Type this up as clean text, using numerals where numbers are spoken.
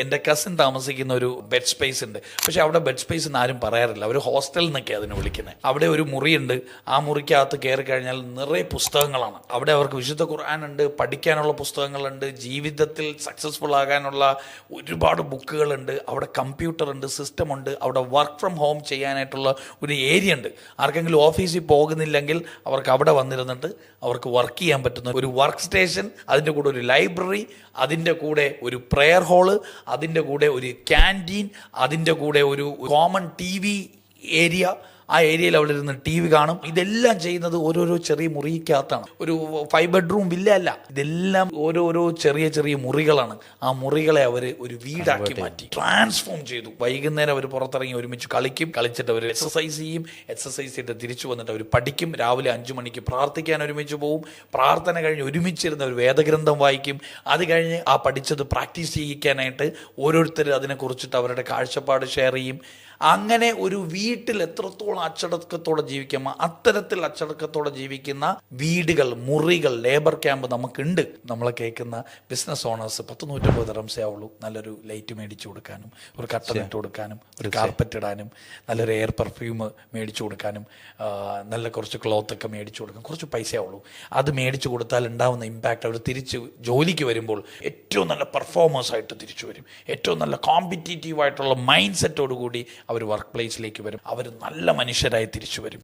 എൻ്റെ കസിൻ താമസിക്കുന്ന ഒരു ബെഡ് സ്പേസ് ഉണ്ട്. പക്ഷെ അവിടെ ബെഡ് സ്പേസ് എന്ന് ആരും പറയാറില്ല, അവർ ഹോസ്റ്റൽ എന്നൊക്കെ അതിന് വിളിക്കുന്നത്. അവിടെ ഒരു മുറിയുണ്ട്. ആ മുറിക്കകത്ത് കയറി കഴിഞ്ഞാൽ നിറയെ പുസ്തകങ്ങളാണ്. അവിടെ അവർക്ക് വിശുദ്ധ ഖുർആനുണ്ട്, പഠിക്കാനുള്ള പുസ്തകങ്ങളുണ്ട്, ജീവിതത്തിൽ സക്സസ്ഫുൾ ആകാനുള്ള ഒരുപാട് ബുക്കുകളുണ്ട്. അവിടെ കമ്പ്യൂട്ടർ ഉണ്ട്, സിസ്റ്റം ഉണ്ട്. അവിടെ വർക്ക് ഫ്രം ഹോം ചെയ്യാനായിട്ടുള്ള ഒരു ഏരിയ ഉണ്ട്. ആർക്കെങ്കിലും ഓഫീസിൽ പോകുന്നില്ലെങ്കിൽ അവർക്ക് അവിടെ വന്നിരുന്നിട്ട് അവർക്ക് വർക്ക് ചെയ്യാൻ പറ്റുന്ന ഒരു വർക്ക് സ്റ്റേഷൻ, അതിൻ്റെ കൂടെ ഒരു ലൈബ്രറി, അതിൻ്റെ കൂടെ ഒരു പ്രെയർ ഹാള്, അതിൻ്റെ കൂടെ ഒരു ക്യാൻറ്റീൻ, അതിൻ്റെ കൂടെ ഒരു കോമൺ TV ഏരിയ. ആ ഏരിയയിൽ അവിടെ ഇരുന്ന് TV കാണും. ഇതെല്ലാം ചെയ്യുന്നത് ഓരോരോ ചെറിയ മുറിക്കകത്താണ്. ഒരു 5 ബെഡ്റൂം വില്ല അല്ല, ഇതെല്ലാം ഓരോരോ ചെറിയ ചെറിയ മുറികളാണ്. ആ മുറികളെ അവർ ഒരു വീടാക്കി മാറ്റി, ട്രാൻസ്ഫോം ചെയ്തു. വൈകുന്നേരം അവർ പുറത്തിറങ്ങി ഒരുമിച്ച് കളിച്ചിട്ട് അവർ എക്സസൈസ് ചെയ്യും. എക്സസൈസ് ചെയ്തിട്ട് തിരിച്ചു വന്നിട്ട് അവർ പഠിക്കും. രാവിലെ 5 മണിക്ക് പ്രാർത്ഥിക്കാൻ ഒരുമിച്ച് പോകും. പ്രാർത്ഥന കഴിഞ്ഞ് ഒരുമിച്ചിരുന്ന് ഒരു വേദഗ്രന്ഥം വായിക്കും. അത് കഴിഞ്ഞ് ആ പഠിച്ചത് പ്രാക്ടീസ് ചെയ്യിക്കാനായിട്ട് ഓരോരുത്തർ അതിനെക്കുറിച്ചിട്ട് അവരുടെ കാഴ്ചപ്പാട് ഷെയർ ചെയ്യും. അങ്ങനെ ഒരു വീട്ടിൽ എത്രത്തോളം അച്ചടക്കത്തോടെ ജീവിക്കാം, അത്തരത്തിൽ അച്ചടക്കത്തോടെ ജീവിക്കുന്ന വീടുകൾ, മുറികൾ, ലേബർ ക്യാമ്പ് നമുക്കുണ്ട്. നമ്മളെ കേൾക്കുന്ന ബിസിനസ് ഓണേഴ്സ് 100-150 ദിർഹംസേ ആവുള്ളൂ നല്ലൊരു ലൈറ്റ് മേടിച്ചു കൊടുക്കാനും, ഒരു കട്ടൻ ഇട്ട് കൊടുക്കാനും, ഒരു കാർപ്പറ്റ് ഇടാനും, നല്ലൊരു എയർ പെർഫ്യൂം മേടിച്ചു കൊടുക്കാനും, നല്ല കുറച്ച് ക്ലോത്തൊക്കെ മേടിച്ചു കൊടുക്കാൻ കുറച്ച് പൈസ ആവുള്ളൂ. അത് മേടിച്ചു കൊടുത്താൽ ഉണ്ടാവുന്ന ഇമ്പാക്റ്റ്, അവർ തിരിച്ച് ജോലിക്ക് വരുമ്പോൾ ഏറ്റവും നല്ല പെർഫോമേഴ്സായിട്ട് തിരിച്ചു വരും. ഏറ്റവും നല്ല കോമ്പറ്റീറ്റീവായിട്ടുള്ള മൈൻഡ് സെറ്റോടു കൂടി അവർ വർക്ക് പ്ലേസിലേക്ക് വരും. അവർ നല്ല മനുഷ്യരായി തിരിച്ചു വരും.